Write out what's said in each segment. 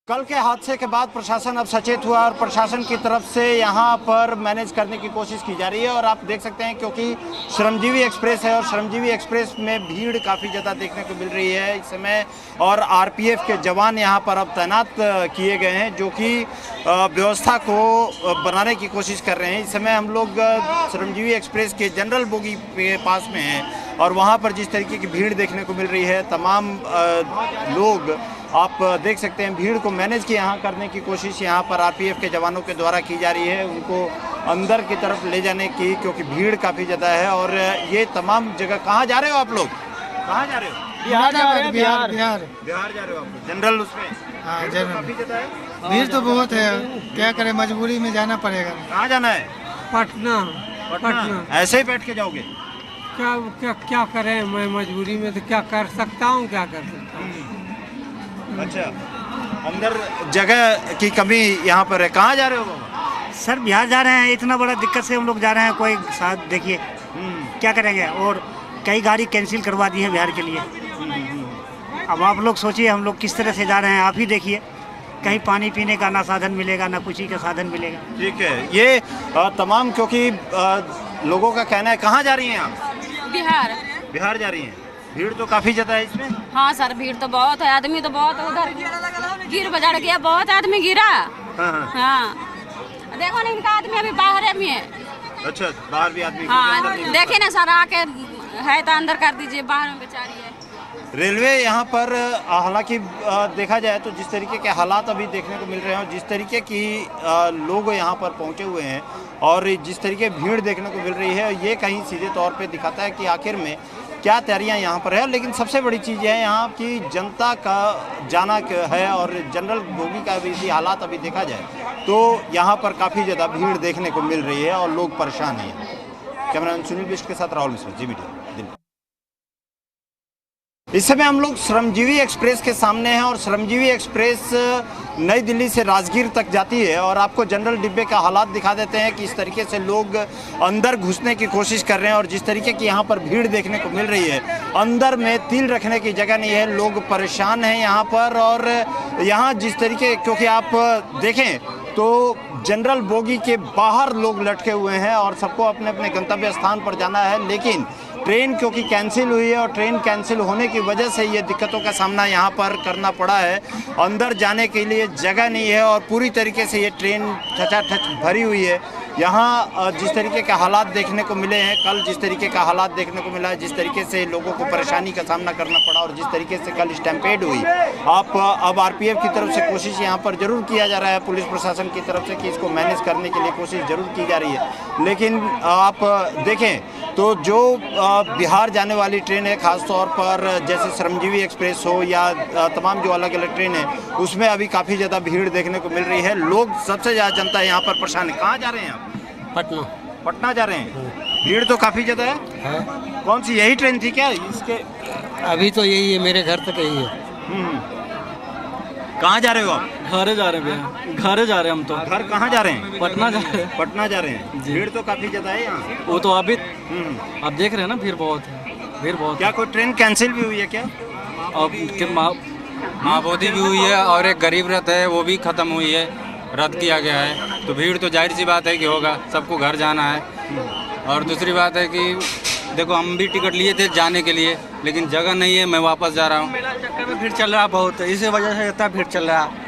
कल के हादसे के बाद प्रशासन अब सचेत हुआ और प्रशासन की तरफ से यहाँ पर मैनेज करने की कोशिश की जा रही है। और आप देख सकते हैं क्योंकि श्रमजीवी एक्सप्रेस है और श्रमजीवी एक्सप्रेस में भीड़ काफ़ी ज़्यादा देखने को मिल रही है इस समय। और आरपीएफ के जवान यहाँ पर अब तैनात किए गए हैं जो कि व्यवस्था को बनाने की कोशिश कर रहे हैं। इस समय हम लोग श्रमजीवी एक्सप्रेस के जनरल बोगी के पास में हैं और वहाँ पर जिस तरीके की भीड़ देखने को मिल रही है, तमाम लोग आप देख सकते हैं भीड़ को मैनेज की यहाँ करने की कोशिश यहाँ पर आरपीएफ के जवानों के द्वारा की जा रही है, उनको अंदर की तरफ ले जाने की, क्योंकि भीड़ काफ़ी ज़्यादा है। और ये तमाम जगह कहाँ जा रहे हो आप लोग? कहाँ जा रहे हो? बिहार जा रहे हैं। बिहार जा रहे हो आप? जनरल उसमें जनरल काफ़ी ज़्यादा है, भीड़ तो बहुत है, क्या करें, मजबूरी में जाना पड़ेगा। कहाँ जाना है? पटना। ऐसे ही बैठ के जाओगे? क्या करें, मैं मजबूरी में तो क्या कर सकता हूँ, क्या कर सकता हूँ। अच्छा, अंदर जगह की कमी यहाँ पर है। कहाँ जा रहे हो बाबा? सर बिहार जा रहे हैं, इतना बड़ा दिक्कत से हम लोग जा रहे हैं, कोई साथ देखिए क्या करेंगे। और कई गाड़ी कैंसिल करवा दी है बिहार के लिए। अब आप लोग सोचिए हम लोग किस तरह से जा रहे हैं, आप ही देखिए, कहीं पानी पीने का ना साधन मिलेगा ना कुछ ही का साधन मिलेगा। ठीक है, ये तमाम क्योंकि लोगों का कहना है। कहाँ जा रही हैं आप? बिहार जा रही हैं। भीड़ तो काफी ज्यादा है इसमें। हाँ सर, भीड़ तो बहुत है, आदमी तो बहुत है, उधर गिर बजाड़ गया, बहुत आदमी गिरा। हाँ देखो ना, इनका आदमी अभी बाहर में है। अच्छा, बाहर भी आदमी? हाँ देखिए ना सर, आके है तो अंदर कर दीजिए, बाहर में बेचारी है। रेलवे यहाँ पर हालांकि देखा जाए तो जिस तरीके के हालात अभी देखने को मिल रहे हैं, जिस तरीके की लोग यहाँ पर पहुँचे हुए हैं और जिस तरीके भीड़ देखने को मिल रही है, ये कहीं सीधे तौर पे दिखाता है कि आखिर में क्या तैयारियां यहाँ पर है। लेकिन सबसे बड़ी चीज़ है यहाँ की जनता का जाना है और जनरल बोगी का भी इसी हालात अभी देखा जाए तो यहाँ पर काफ़ी ज़्यादा भीड़ देखने को मिल रही है और लोग परेशान हैं। कैमरामैन सुनील बिष्ट के साथ राहुल मिश्रा, जी मीडिया, दिल्ली। इस समय हम लोग श्रमजीवी एक्सप्रेस के सामने हैं और श्रमजीवी एक्सप्रेस नई दिल्ली से राजगीर तक जाती है और आपको जनरल डिब्बे का हालात दिखा देते हैं कि इस तरीके से लोग अंदर घुसने की कोशिश कर रहे हैं और जिस तरीके की यहाँ पर भीड़ देखने को मिल रही है, अंदर में तिल रखने की जगह नहीं है, लोग परेशान हैं यहाँ पर। और यहाँ जिस तरीके, क्योंकि आप देखें तो जनरल बोगी के बाहर लोग लटके हुए हैं और सबको अपने अपने गंतव्य स्थान पर जाना है, लेकिन ट्रेन क्योंकि कैंसिल हुई है और ट्रेन कैंसिल होने की वजह से ये दिक्कतों का सामना यहाँ पर करना पड़ा है। अंदर जाने के लिए जगह नहीं है और पूरी तरीके से ये ट्रेन ठचाठच भरी हुई है। यहाँ जिस तरीके के हालात देखने को मिले हैं, कल जिस तरीके का हालात देखने को मिला है, जिस तरीके से लोगों को परेशानी का सामना करना पड़ा और जिस तरीके से कल स्टैम्पेड हुई, अब आरपीएफ की तरफ से कोशिश यहाँ पर ज़रूर किया जा रहा है, पुलिस प्रशासन की तरफ से कि इसको मैनेज करने के लिए कोशिश ज़रूर की जा रही है। लेकिन आप देखें तो जो बिहार जाने वाली ट्रेन है, ख़ास तौर पर जैसे श्रमजीवी एक्सप्रेस हो या तमाम जो अलग अलग ट्रेन है, उसमें अभी काफ़ी ज़्यादा भीड़ देखने को मिल रही है। लोग सबसे ज़्यादा जनता यहाँ पर परेशान है। कहाँ जा रहे हैं आप? पटना जा रहे हैं। भीड़ तो काफ़ी ज़्यादा है। कौन सी, यही ट्रेन थी क्या इसके? अभी तो यही है, मेरे घर तक यही है। कहाँ जा रहे हो आप? घरे जा रहे हैं भैया, घरे जा रहे हैं हम तो। घर कहाँ जा रहे हैं? पटना जा रहे हैं। पटना जा रहे हैं। भीड़ तो काफ़ी ज़्यादा है यहाँ। वो तो अभी आप देख रहे हैं ना, भीड़ बहुत है, भीड़ बहुत। क्या कोई ट्रेन कैंसिल भी हुई है क्या? अब महाबोधि भी हुई है और एक गरीब रथ है वो भी ख़त्म हुई है, रद्द किया गया है। तो भीड़ तो जाहिर सी बात है कि होगा, सबको घर जाना है। और दूसरी बात है कि देखो हम भी टिकट लिए थे जाने के लिए, लेकिन जगह नहीं है, मैं वापस जा रहा हूँ। मेला चक्कर में भीड़ चल रहा है बहुत, इसी वजह से इतना भीड़ चल रहा है।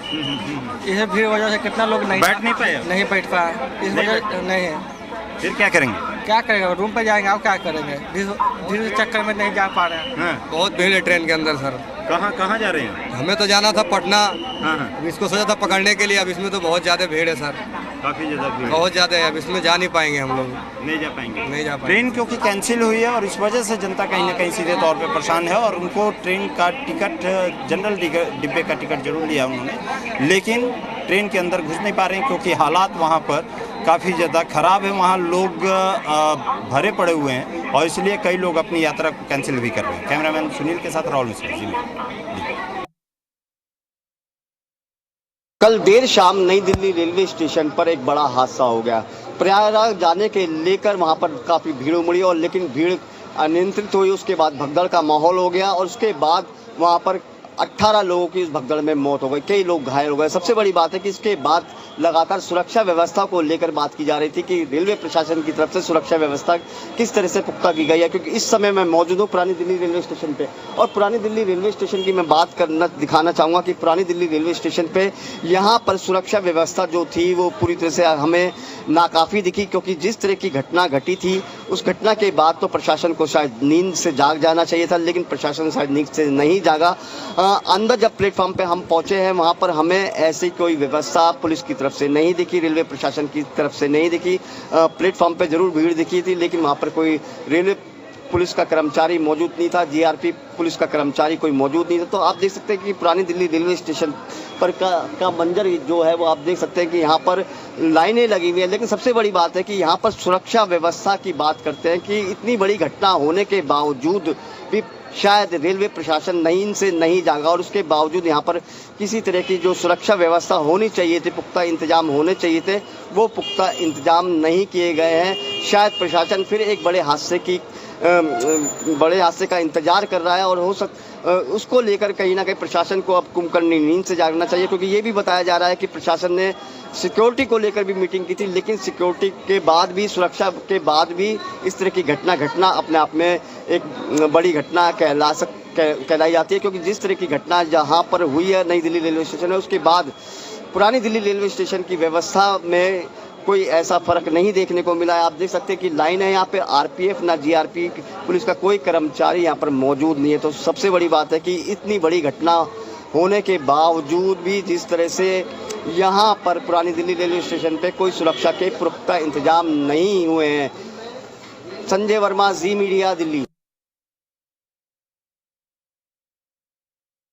इस भीड़ वजह से कितना लोग नहीं बैठ नहीं बैठ पाए, इस वजह नहीं है। फिर क्या करेंगे? क्या करेंगे, रूम पे जाएंगे, आप क्या करेंगे, भीड़ चक्कर में नहीं जा पा रहे हैं। बहुत भीड़ है ट्रेन के अंदर सर। कहाँ जा रहे हैं? हमें तो जाना था पटना, हाँ। इसको सोचा था पकड़ने के लिए, अब इसमें तो बहुत ज़्यादा भीड़ है सर, काफ़ी ज़्यादा भीड़, बहुत ज़्यादा है। अब इसमें जा नहीं पाएंगे हम लोग, नहीं जा पाएंगे। ट्रेन क्योंकि कैंसिल हुई है और इस वजह से जनता कहीं ना कहीं सीधे तौर पे परेशान है और उनको ट्रेन का टिकट, जनरल डिब्बे का टिकट जरूर लिया उन्होंने, लेकिन ट्रेन के अंदर घुस नहीं पा रहे हैं क्योंकि हालात वहाँ पर काफ़ी ज़्यादा ख़राब है। वहाँ लोग भरे पड़े हुए हैं और इसलिए कई लोग अपनी यात्रा को कैंसिल भी कर रहे हैं। कैमरामैन सुनील के साथ राहुल मिश्रा, जी। कल देर शाम नई दिल्ली रेलवे स्टेशन पर एक बड़ा हादसा हो गया। प्रयागराज जाने के लेकर वहां पर काफ़ी भीड़ उमड़ी और लेकिन भीड़ अनियंत्रित हुई, उसके बाद भगदड़ का माहौल हो गया और उसके बाद वहां पर 18 लोगों की इस भगदड़ में मौत हो गई, कई लोग घायल हो गए। सबसे बड़ी बात है कि इसके बाद लगातार सुरक्षा व्यवस्था को लेकर बात की जा रही थी कि रेलवे प्रशासन की तरफ से सुरक्षा व्यवस्था किस तरह से पुख्ता की गई है, क्योंकि इस समय मैं मौजूद हूँ पुरानी दिल्ली रेलवे स्टेशन पे। और पुरानी दिल्ली रेलवे स्टेशन की मैं बात करना दिखाना चाहूँगा कि पुरानी दिल्ली रेलवे स्टेशन पे यहाँ पर सुरक्षा व्यवस्था जो थी वो पूरी तरह से हमें नाकाफ़ी दिखी, क्योंकि जिस तरह की घटना घटी थी उस घटना के बाद तो प्रशासन को शायद नींद से जाग जाना चाहिए था, लेकिन प्रशासन शायद नींद से नहीं जागा। अंदर जब प्लेटफॉर्म पे हम पहुंचे हैं वहां पर हमें ऐसी कोई व्यवस्था पुलिस की तरफ से नहीं दिखी, रेलवे प्रशासन की तरफ से नहीं दिखी। प्लेटफॉर्म पे जरूर भीड़ दिखी थी, लेकिन वहां पर कोई रेलवे पुलिस का कर्मचारी मौजूद नहीं था, जीआरपी पुलिस का कर्मचारी कोई मौजूद नहीं था। तो आप देख सकते हैं कि पुरानी दिल्ली रेलवे स्टेशन पर का मंजर जो है वो आप देख सकते हैं कि यहाँ पर लाइनें लगी हुई हैं। लेकिन सबसे बड़ी बात है कि यहाँ पर सुरक्षा व्यवस्था की बात करते हैं कि इतनी बड़ी घटना होने के बावजूद भी शायद रेलवे प्रशासन नींद से नहीं जागा और उसके बावजूद यहाँ पर किसी तरह की जो सुरक्षा व्यवस्था होनी चाहिए थी, पुख्ता इंतजाम होने चाहिए थे, वो पुख्ता इंतजाम नहीं किए गए हैं। शायद प्रशासन फिर एक बड़े हादसे का इंतजार कर रहा है और उसको लेकर कहीं ना कहीं प्रशासन को अब कुंभकर्णी नींद से जागना चाहिए, क्योंकि ये भी बताया जा रहा है कि प्रशासन ने सिक्योरिटी को लेकर भी मीटिंग की थी, लेकिन सिक्योरिटी के बाद भी, सुरक्षा के बाद भी इस तरह की घटना अपने आप में एक बड़ी घटना कहलाई जाती है। क्योंकि जिस तरह की घटना जहाँ पर हुई है नई दिल्ली रेलवे स्टेशन है, उसके बाद पुरानी दिल्ली रेलवे स्टेशन की व्यवस्था में कोई ऐसा फर्क नहीं देखने को मिला है। आप देख सकते हैं कि लाइन है यहाँ पे, आरपीएफ ना जीआरपी पुलिस का कोई कर्मचारी यहाँ पर मौजूद नहीं है। तो सबसे बड़ी बात है कि इतनी बड़ी घटना होने के बावजूद भी जिस तरह से यहाँ पर पुरानी दिल्ली रेलवे स्टेशन पे कोई सुरक्षा के पुख्ता इंतजाम नहीं हुए हैं। संजय वर्मा, जी मीडिया, दिल्ली।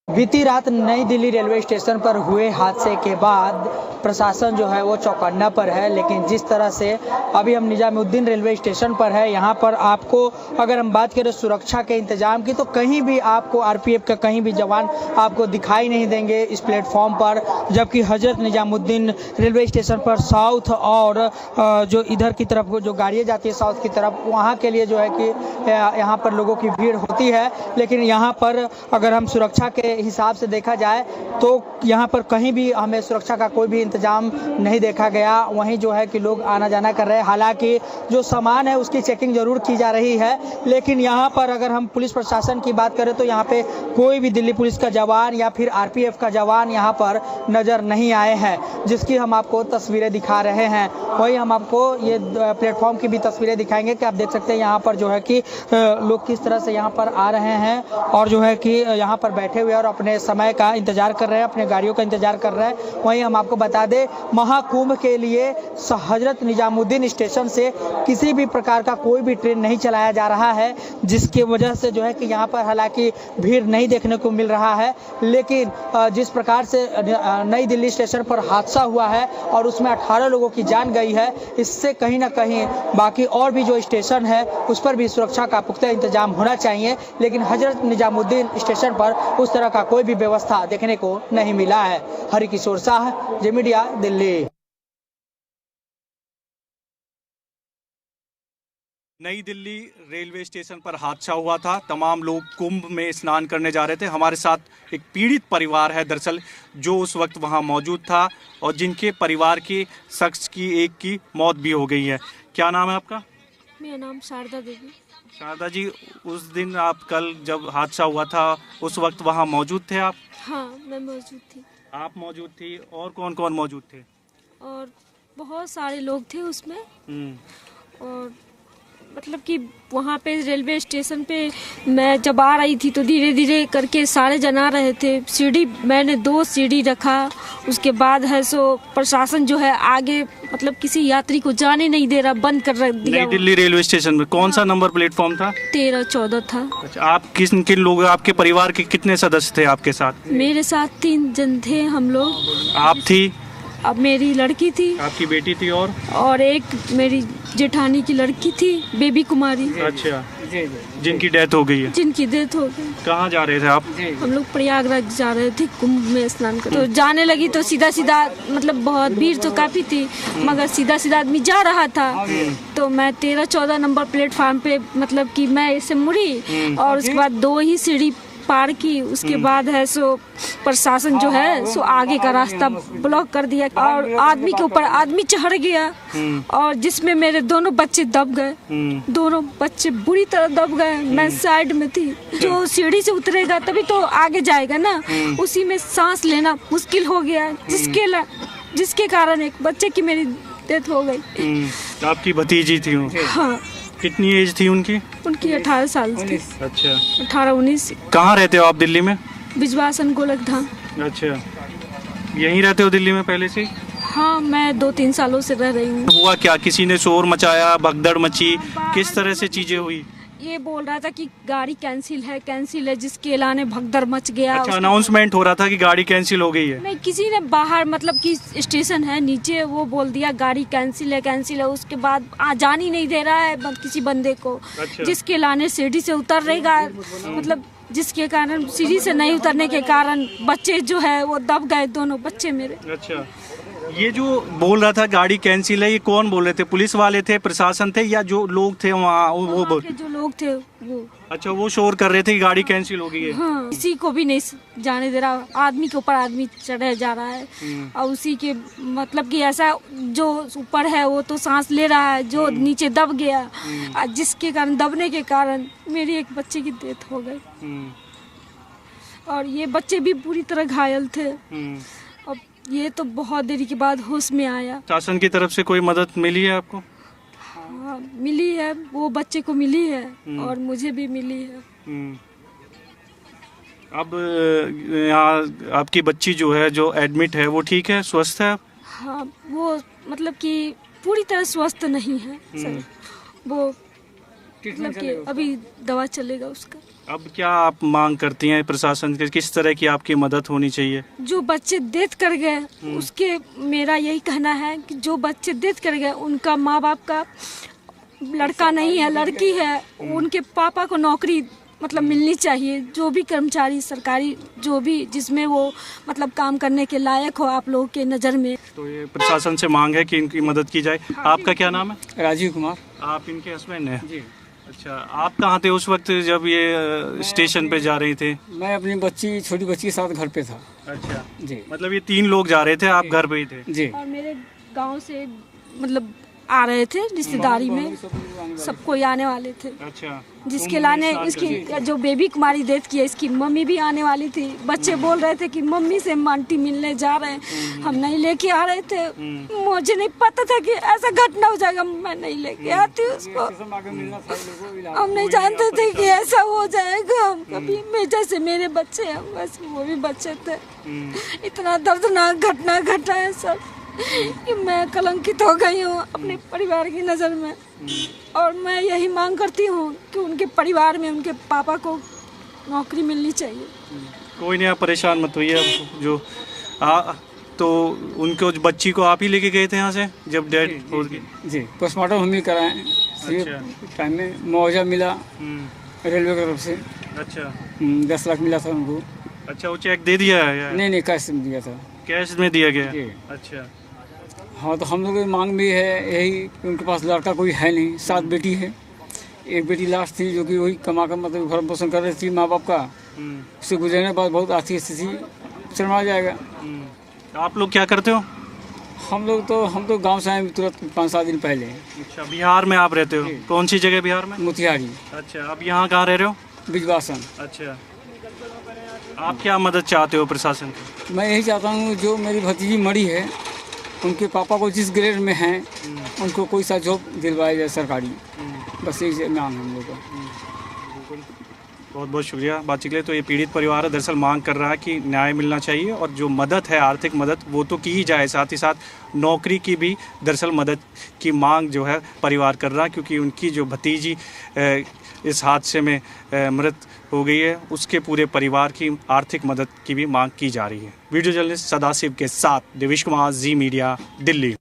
बीती रात नई दिल्ली रेलवे स्टेशन पर हुए हादसे के बाद प्रशासन जो है वो चौकन्ना पर है, लेकिन जिस तरह से अभी हम निजामुद्दीन रेलवे स्टेशन पर है, यहाँ पर आपको अगर हम बात करें सुरक्षा के इंतजाम की तो कहीं भी आपको आरपीएफ का कहीं भी जवान आपको दिखाई नहीं देंगे इस प्लेटफॉर्म पर। जबकि हजरत निजामुद्दीन रेलवे स्टेशन पर साउथ और जो इधर की तरफ जो गाड़ियाँ जाती है साउथ की तरफ, वहाँ के लिए जो है कि यहाँ पर लोगों की भीड़ होती है। लेकिन यहाँ पर अगर हम सुरक्षा के हिसाब से देखा जाए तो यहाँ पर कहीं भी हमें सुरक्षा का कोई भी इंतजाम नहीं देखा गया। वहीं जो है कि लोग आना जाना कर रहे हैं, हालांकि जो सामान है उसकी चेकिंग जरूर की जा रही है, लेकिन यहाँ पर अगर हम पुलिस प्रशासन की बात करें तो यहाँ पे कोई भी दिल्ली पुलिस का जवान या फिर आरपीएफ का जवान यहाँ पर नज़र नहीं आए हैं, जिसकी हम आपको तस्वीरें दिखा रहे हैं। वही हम आपको ये प्लेटफॉर्म की भी तस्वीरें दिखाएंगे कि आप देख सकते हैं यहाँ पर जो है कि लोग किस तरह से यहाँ पर आ रहे हैं और जो है कि यहाँ पर बैठे हुए और अपने समय का इंतजार कर रहे हैं, अपने गाड़ियों का इंतजार कर रहे हैं। वहीं हम आपको बता दें महाकुंभ के लिए हजरत निजामुद्दीन स्टेशन से किसी भी प्रकार का कोई भी ट्रेन नहीं चलाया जा रहा है, जिसकी वजह से जो है कि यहाँ पर हालांकि भीड़ नहीं देखने को मिल रहा है। लेकिन जिस प्रकार से नई दिल्ली स्टेशन पर हादसा हुआ है और उसमें 18 लोगों की जान गई है, इससे कहीं ना कहीं बाकी और भी जो स्टेशन है उस पर भी सुरक्षा का पुख्ता इंतजाम होना चाहिए। लेकिन हजरत निजामुद्दीन स्टेशन पर उस तरह का कोई भी व्यवस्था देखने को नहीं मिला है। हरिकिशोर शाह, जी मीडिया, दिल्ली। नई दिल्ली रेलवे स्टेशन पर हादसा हुआ था। तमाम लोग कुंभ में स्नान करने जा रहे थे। हमारे साथ एक पीड़ित परिवार है दरअसल, जो उस वक्त वहां मौजूद था और जिनके परिवार के शख्स की एक की मौत भी हो गई है। क्या नाम है आपका? मेरा नाम शारदा देवी। शारदा जी, उस दिन आप कल जब हादसा हुआ था उस वक्त वहाँ मौजूद थे आप? हाँ, मैं मौजूद थी। आप मौजूद थी और कौन कौन मौजूद थे? और बहुत सारे लोग थे उसमें। और मतलब कि वहाँ पे रेलवे स्टेशन पे मैं जब आ रही थी तो धीरे धीरे करके सारे जन आ रहे थे। सीढ़ी मैंने 2 सीढ़ी रखा, उसके बाद है सो प्रशासन जो है आगे मतलब किसी यात्री को जाने नहीं दे रहा, बंद कर रख दिया। नई दिल्ली रेलवे स्टेशन में कौन सा नंबर प्लेटफॉर्म था? 13-14 था। अच्छा, आप किन किन लोग, आपके परिवार के कितने सदस्य थे आपके साथ? मेरे साथ 3 जन थे हम लोग। आप थी? अब मेरी लड़की थी। आपकी बेटी थी? और एक मेरी जेठानी की लड़की थी, बेबी कुमारी। अच्छा, जिनकी डेथ हो गई है? जिनकी डेथ हो गई। कहाँ जा रहे थे आप? हम लोग प्रयागराज जा रहे थे कुंभ में स्नान करने। तो जाने लगी तो सीधा सीधा मतलब बहुत भीड़ तो काफी थी, मगर सीधा सीधा आदमी जा रहा था तो मैं 13-14 नंबर प्लेटफॉर्म पे मतलब कि मैं ऐसे मुड़ी और उसके बाद 2 ही सीढ़ी पार की, उसके बाद है सो प्रशासन जो है सो आगे का रास्ता ब्लॉक कर दिया और आदमी के ऊपर आदमी चढ़ गया और जिसमें मेरे दोनों बच्चे दब गए, दोनों बच्चे बुरी तरह दब गए। मैं साइड में थी, जो सीढ़ी से उतरेगा तभी तो आगे जाएगा ना, उसी में सांस लेना मुश्किल हो गया, जिसके कारण एक बच्चे की मेरी डेथ हो गई। आपकी भतीजी थी वो? हाँ। कितनी एज थी उनकी? उनकी 18 साल थी। अच्छा, 18-19। कहाँ रहते हो आप दिल्ली में? बिजवासन गोलकधाम। अच्छा, यहीं रहते हो दिल्ली में पहले से? हाँ, मैं 2-3 सालों से रह रही हूँ। हुआ क्या, किसी ने शोर मचाया, भगदड़ मची, किस तरह से चीजें हुई? ये बोल रहा था कि गाड़ी कैंसिल है, जिसके एलाने भगदड़ मच गया। अच्छा, अनाउंसमेंट हो रहा था कि गाड़ी कैंसिल हो गई है? नहीं, किसी ने बाहर मतलब कि स्टेशन है नीचे, वो बोल दिया गाड़ी कैंसिल है। उसके बाद जान ही नहीं दे रहा है किसी बंदे को। अच्छा। जिसके एलाने सीढ़ी से उतर रहेगा, मतलब जिसके कारण सीढ़ी से नहीं उतरने के कारण बच्चे जो है वो दब गए, दोनों बच्चे मेरे। अच्छा, ये जो बोल रहा था गाड़ी कैंसिल है, ये कौन बोल रहे थे? पुलिस वाले थे, प्रशासन थे, या जो लोग थे वहाँ वो बोल? जो लोग थे वो। अच्छा, वो शोर कर रहे थे कि गाड़ी कैंसिल हो गई है। हाँ, किसी को भी नहीं जाने दे रहा, आदमी के ऊपर आदमी चढ़े जा रहा है और उसी के मतलब कि ऐसा जो ऊपर है वो तो सांस ले रहा है, जो नीचे दब गया, जिसके कारण दबने के कारण मेरी एक बच्चे की डेथ हो गई और ये बच्चे भी पूरी तरह घायल थे। अब ये तो बहुत देरी के बाद होश में आया। शासन की तरफ से कोई मदद मिली है आपको? हाँ, मिली है, वो बच्चे को मिली है और मुझे भी मिली है। अब यहाँ आपकी बच्ची जो है, जो एडमिट है, वो ठीक है, स्वस्थ है? हाँ, वो मतलब कि पूरी तरह स्वस्थ नहीं है सर, वो मतलब कि अभी दवा चलेगा उसका। अब क्या आप मांग करती हैं प्रशासन के, किस तरह की आपकी मदद होनी चाहिए? जो बच्चे डेथ कर गए उसके मेरा यही कहना है कि जो बच्चे डेथ कर गए उनका माँ बाप का लड़का नहीं है, लड़की है, उनके पापा को नौकरी मतलब मिलनी चाहिए। जो भी कर्मचारी सरकारी जो भी जिसमें वो मतलब काम करने के लायक हो आप लोगों के नज़र में, तो ये प्रशासन से मांग है कि इनकी मदद की जाए। आपका क्या नाम है? राजीव कुमार। आप इनके हस्बैंड हैं? जी। अच्छा, आप कहाँ थे उस वक्त जब ये स्टेशन पे जा रही थे? मैं अपनी छोटी बच्ची के साथ घर पे था। अच्छा जी, मतलब ये 3 लोग जा रहे थे, आप घर पे ही थे? जी। और मेरे गांव से मतलब आ रहे थे रिश्तेदारी में, सब कोई आने वाले थे। अच्छा, जिसके लाने इसकी जो बेबी कुमारी डेथ की है, इसकी मम्मी भी आने वाली थी। बच्चे बोल रहे थे कि मम्मी से आंटी मिलने जा रहे हैं, हम नहीं लेके आ रहे थे। मुझे नहीं पता था कि ऐसा घटना हो जाएगा, मैं नहीं लेके आती उसको। हम नहीं जानते थे कि ऐसा हो जाएगा। कभी मैं जैसे मेरे बच्चे हैं वैसे वो भी बच्चे थे। इतना दर्दनाक घटना घटा है सर कि मैं कलंकित हो गई हूँ अपने परिवार की नज़र में और मैं यही मांग करती हूँ कि उनके परिवार में उनके पापा को नौकरी मिलनी चाहिए। कोई नहीं, आप परेशान मत होइए। अब जो तो उनको बच्ची को आप ही लेके गए थे यहाँ से जब डेथ हो गई? जी, पोस्टमार्टम हम ही कराएं। टाइम में मुआवजा मिला रेलवे की तरफ से। अच्छा, 10 लाख मिला था उनको। अच्छा, वो चेक दे दिया है? नहीं, कैश में दिया था। कैश में दिया गया? अच्छा। हाँ, तो हम लोग की मांग भी है यही, उनके पास लड़का कोई है नहीं, 7 बेटी है, एक बेटी लास्ट थी जो कि वही कमा कर मतलब भरण पोषण कर रही थी माँ बाप का। उससे गुजरने के बाद बहुत आर्थिक स्थिति शर्मा जाएगा। आप लोग क्या करते हो? हम तो गांव से आए तुरंत 5-7 दिन पहले। अच्छा, बिहार में आप रहते हो? कौन सी जगह बिहार में? मोतिहारी। अच्छा, अब यहाँ कहाँ रह रहे हो? बिजवासन। अच्छा, आप क्या मदद चाहते हो प्रशासन की? मैं यही चाहता हूँ जो मेरी भतीजी मरी है उनके पापा को जिस ग्रेड में हैं उनको कोई सा जॉब दिलवाया जाए सरकारी, बस यही मांग है हम लोग का। बहुत बहुत शुक्रिया बातचीत के लिए। तो ये पीड़ित परिवार है, दरअसल मांग कर रहा है कि न्याय मिलना चाहिए और जो मदद है, आर्थिक मदद, वो तो की ही जाए, साथ ही साथ नौकरी की भी दरअसल मदद की मांग जो है परिवार कर रहा है, क्योंकि उनकी जो भतीजी इस हादसे में मृत हो गई है, उसके पूरे परिवार की आर्थिक मदद की भी मांग की जा रही है। वीडियो जर्नलिस्ट सदाशिव के साथ देवेश कुमार, जी मीडिया, दिल्ली।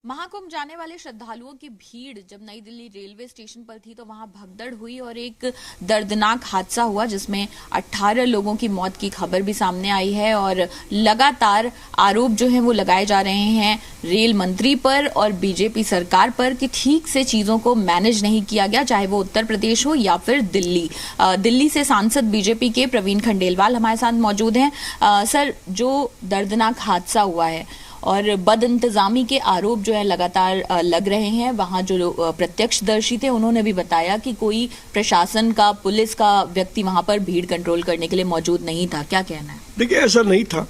महाकुंभ जाने वाले श्रद्धालुओं की भीड़ जब नई दिल्ली रेलवे स्टेशन पर थी तो वहां भगदड़ हुई और एक दर्दनाक हादसा हुआ जिसमें 18 लोगों की मौत की खबर भी सामने आई है और लगातार आरोप जो है वो लगाए जा रहे हैं रेल मंत्री पर और बीजेपी सरकार पर कि ठीक से चीजों को मैनेज नहीं किया गया, चाहे वो उत्तर प्रदेश हो या फिर दिल्ली। दिल्ली से सांसद बीजेपी के प्रवीण खंडेलवाल हमारे साथ मौजूद हैं। सर, जो दर्दनाक हादसा हुआ है और बद इंतजामी के आरोप जो है लगातार लग रहे हैं, वहां जो प्रत्यक्षदर्शी थे उन्होंने भी बताया कि कोई प्रशासन का, पुलिस का व्यक्ति वहां पर भीड़ कंट्रोल करने के लिए मौजूद नहीं था। क्या कहना है? देखिए, ऐसा नहीं था।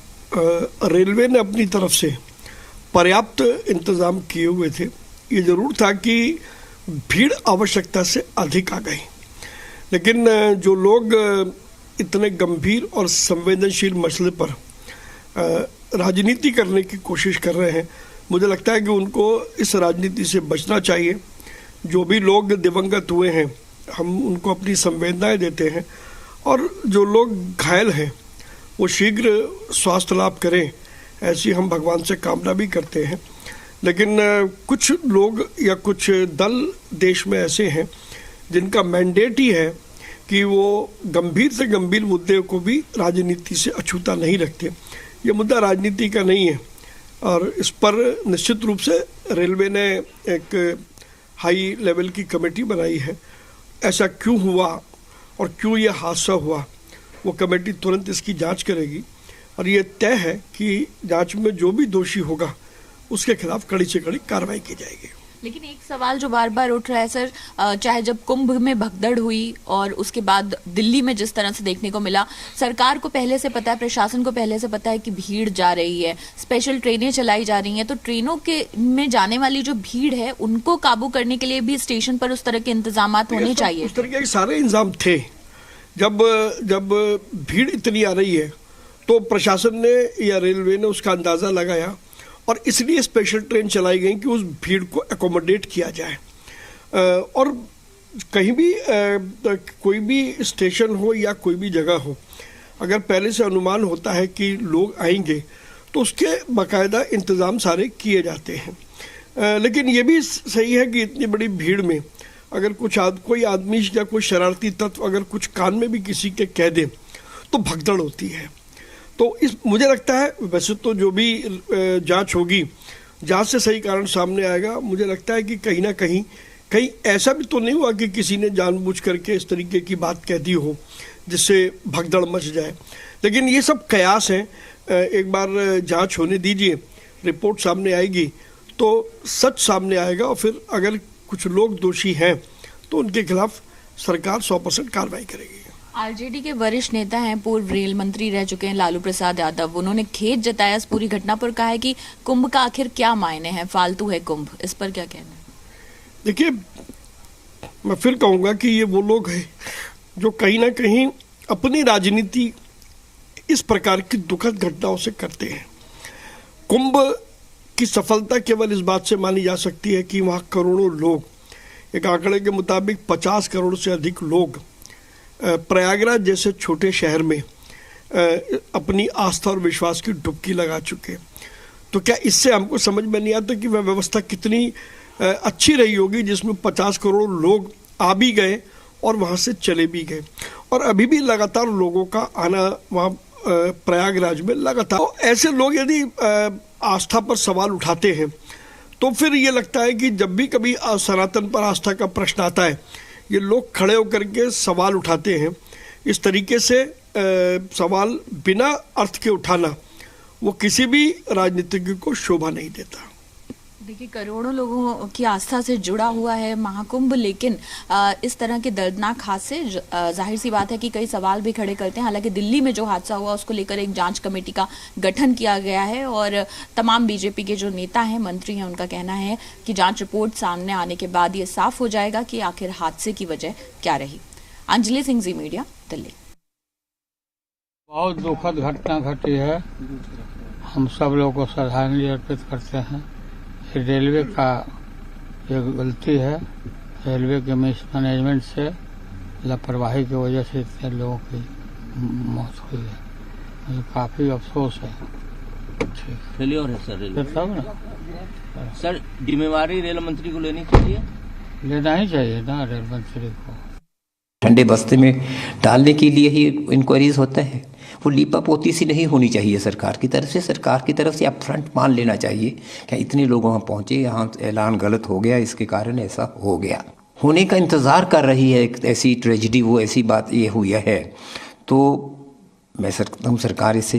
रेलवे ने अपनी तरफ से पर्याप्त इंतजाम किए हुए थे। ये जरूर था कि भीड़ आवश्यकता से अधिक आ गई, लेकिन जो लोग इतने गंभीर और संवेदनशील मसले पर राजनीति करने की कोशिश कर रहे हैं, मुझे लगता है कि उनको इस राजनीति से बचना चाहिए। जो भी लोग दिवंगत हुए हैं, हम उनको अपनी संवेदनाएं देते हैं और जो लोग घायल हैं वो शीघ्र स्वास्थ्य लाभ करें, ऐसी हम भगवान से कामना भी करते हैं। लेकिन कुछ लोग या कुछ दल देश में ऐसे हैं जिनका मैंडेट ही है कि वो गंभीर से गंभीर मुद्दे को भी राजनीति से अछूता नहीं रखते। ये मुद्दा राजनीति का नहीं है और इस पर निश्चित रूप से रेलवे ने एक हाई लेवल की कमेटी बनाई है। ऐसा क्यों हुआ और क्यों ये हादसा हुआ, वो कमेटी तुरंत इसकी जांच करेगी और ये तय है कि जांच में जो भी दोषी होगा उसके खिलाफ कड़ी से कड़ी कार्रवाई की जाएगी। लेकिन एक सवाल जो बार बार उठ रहा है सर, चाहे जब कुंभ में भगदड़ हुई और उसके बाद दिल्ली में जिस तरह से देखने को मिला, सरकार को पहले से पता है, प्रशासन को पहले से पता है कि भीड़ जा रही है, स्पेशल ट्रेनें चलाई जा रही हैं, तो ट्रेनों के में जाने वाली जो भीड़ है उनको काबू करने के लिए भी स्टेशन पर उस तरह के इंतजाम होने चाहिए। उस तरह के सारे इंतजाम थे। जब भीड़ इतनी आ रही है तो प्रशासन ने या रेलवे ने उसका अंदाजा लगाया और इसलिए स्पेशल ट्रेन चलाई गई कि उस भीड़ को एकोमोडेट किया जाए। और कहीं भी कोई भी स्टेशन हो या कोई भी जगह हो, अगर पहले से अनुमान होता है कि लोग आएंगे तो उसके बाकायदा इंतज़ाम सारे किए जाते हैं। लेकिन ये भी सही है कि इतनी बड़ी भीड़ में अगर कोई आदमी या कोई शरारती तत्व अगर कुछ कान में भी किसी के कह दे तो भगदड़ होती है। तो मुझे लगता है वैसे तो जो भी जांच होगी, जांच से सही कारण सामने आएगा। मुझे लगता है कि कहीं ना कहीं ऐसा भी तो नहीं हुआ कि किसी ने जानबूझ करके इस तरीके की बात कह दी हो जिससे भगदड़ मच जाए। लेकिन ये सब कयास हैं। एक बार जांच होने दीजिए, रिपोर्ट सामने आएगी तो सच सामने आएगा और फिर अगर कुछ लोग दोषी हैं तो उनके खिलाफ सरकार 100% कार्रवाई करेगी। आरजेडी के वरिष्ठ नेता हैं, पूर्व रेल मंत्री रह चुके हैं लालू प्रसाद यादव, उन्होंने खेद जताया इस पूरी घटना पर, कहा है कि कुंभ का आखिर क्या मायने हैं, फालतू है कुंभ। इस पर क्या कहना है? देखिए, मैं फिर कहूंगा कि ये वो लोग हैं जो कहीं ना कहीं अपनी राजनीति इस प्रकार की दुखद घटनाओं से करते हैं। कुंभ की सफलता केवल इस बात से मानी जा सकती है कि वहाँ करोड़ों लोग, एक आंकड़े के मुताबिक 50 करोड़ से अधिक लोग प्रयागराज जैसे छोटे शहर में अपनी आस्था और विश्वास की डुबकी लगा चुके। तो क्या इससे हमको समझ में नहीं आता कि वह व्यवस्था कितनी अच्छी रही होगी जिसमें 50 करोड़ लोग आ भी गए और वहाँ से चले भी गए, और अभी भी लगातार लोगों का आना वहाँ प्रयागराज में लगातार। तो ऐसे लोग यदि आस्था पर सवाल उठाते हैं तो फिर ये लगता है कि जब भी कभी सनातन पर आस्था का प्रश्न आता है, ये लोग खड़े होकर के सवाल उठाते हैं। इस तरीके से सवाल बिना अर्थ के उठाना वो किसी भी राजनीतिज्ञ को शोभा नहीं देता। देखिए, करोड़ों लोगों की आस्था से जुड़ा हुआ है महाकुंभ, लेकिन इस तरह के दर्दनाक हादसे जाहिर सी बात है कि कई सवाल भी खड़े करते हैं। हालांकि दिल्ली में जो हादसा हुआ उसको लेकर एक जांच कमेटी का गठन किया गया है और तमाम बीजेपी के जो नेता हैं, मंत्री हैं, उनका कहना है कि जांच रिपोर्ट सामने आने के बाद ये साफ हो जाएगा कि आखिर हादसे की वजह क्या रही। अंजलि सिंह, जी मीडिया, दिल्ली। बहुत दुखद घटना घटी है, हम सब लोग को श्रद्धांजलि अर्पित करते हैं। रेलवे का ये गलती है, रेलवे के मैनेजमेंट से लापरवाही की वजह से इतने लोगों की मौत हुई है। मुझे काफ़ी अफसोस है। फेलियर है सर रेलवे, तब ना सर जिम्मेवारी रेल मंत्री को लेनी चाहिए? लेना ही चाहिए ना रेल मंत्री को। ठंडे बस्ते में डालने के लिए ही इंक्वायरीज होता है, वो लीपा पोती सी नहीं होनी चाहिए सरकार की तरफ से। सरकार की तरफ से आप फ्रंट मान लेना चाहिए कि इतने लोग वहाँ पहुँचे, यहाँ ऐलान गलत हो गया, इसके कारण ऐसा हो गया। होने का इंतज़ार कर रही है एक ऐसी ट्रेजिडी, वो ऐसी बात ये हुई है, तो मैं सरकार इससे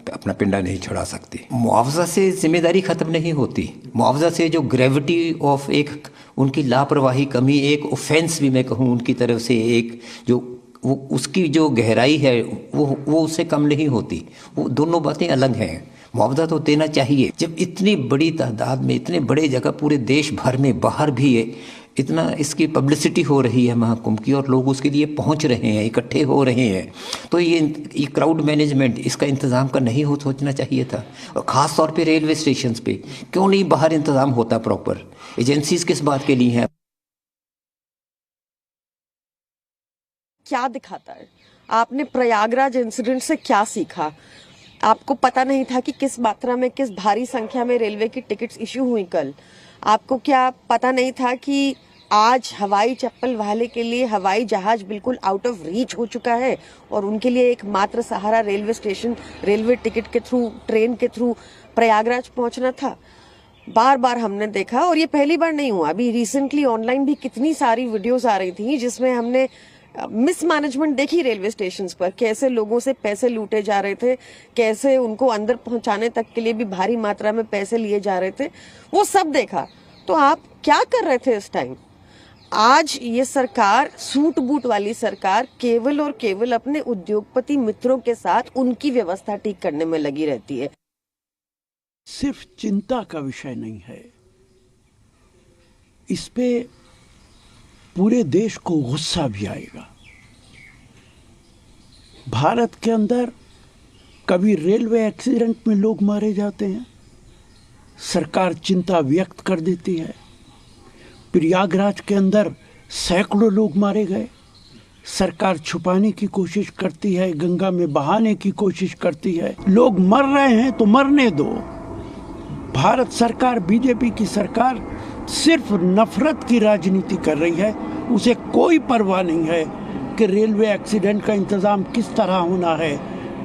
अपना पिंडा नहीं छुड़ा सकती। मुआवजा से जिम्मेदारी ख़त्म नहीं होती। मुआवजा से जो ग्रेविटी ऑफ एक उनकी लापरवाही, कमी, एक ऑफेंस भी मैं कहूँ उनकी तरफ से, एक जो वो उसकी जो गहराई है वो उससे कम नहीं होती। वो दोनों बातें अलग हैं। मुआवजा तो देना चाहिए। जब इतनी बड़ी तादाद में, इतने बड़े जगह, पूरे देश भर में, बाहर भी है, इतना इसकी पब्लिसिटी हो रही है महाकुंभ की और लोग उसके लिए पहुंच रहे हैं, इकट्ठे हो रहे हैं, तो ये क्राउड मैनेजमेंट, इसका इंतज़ाम का नहीं हो सोचना चाहिए था। और ख़ास तौर पे रेलवे स्टेशन पे क्यों नहीं बाहर इंतज़ाम होता प्रॉपर? एजेंसीज किस बात के लिए हैं? क्या दिखाता है? आपने प्रयागराज इंसिडेंट से क्या सीखा? आपको पता नहीं था कि किस मात्रा में, किस भारी संख्या में रेलवे की टिकट्स इश्यू हुई कल? आपको क्या पता नहीं था कि आज हवाई चप्पल वाले के लिए हवाई जहाज बिल्कुल आउट ऑफ रीच हो चुका है और उनके लिए एक मात्र सहारा रेलवे स्टेशन, रेलवे टिकट के थ्रू, ट्रेन के थ्रू प्रयागराज पहुंचना था? बार बार हमने देखा, और ये पहली बार नहीं हुआ। अभी रिसेंटली ऑनलाइन भी कितनी सारी वीडियोस आ रही थी जिसमें हमने मिसमैनेजमेंट देखी रेलवे स्टेशंस पर, कैसे लोगों से पैसे लूटे जा रहे थे, कैसे उनको अंदर पहुंचाने तक के लिए भी भारी मात्रा में पैसे लिए जा रहे थे, वो सब देखा। तो आप क्या कर रहे थे इस टाइम? आज ये सरकार, सूट बूट वाली सरकार, केवल और केवल अपने उद्योगपति मित्रों के साथ उनकी व्यवस्था ठीक करने में लगी रहती है। सिर्फ चिंता का विषय नहीं है, इस पे पूरे देश को गुस्सा भी आएगा। भारत के अंदर कभी रेलवे एक्सीडेंट में लोग मारे जाते हैं, सरकार चिंता व्यक्त कर देती है। प्रयागराज के अंदर सैकड़ों लोग मारे गए, सरकार छुपाने की कोशिश करती है, गंगा में बहाने की कोशिश करती है। लोग मर रहे हैं तो मरने दो। भारत सरकार, बीजेपी की सरकार सिर्फ नफरत की राजनीति कर रही है। उसे कोई परवाह नहीं है कि रेलवे एक्सीडेंट का इंतजाम किस तरह होना है,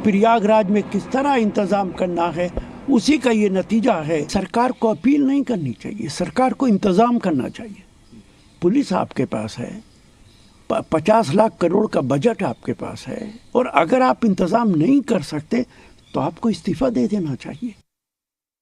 प्रयागराज में किस तरह इंतजाम करना है। उसी का ये नतीजा है। सरकार को अपील नहीं करनी चाहिए, सरकार को इंतजाम करना चाहिए। पुलिस आपके पास है, 50 लाख करोड़ का बजट आपके पास है, और अगर आप इंतजाम नहीं कर सकते तो आपको इस्तीफा दे देना चाहिए।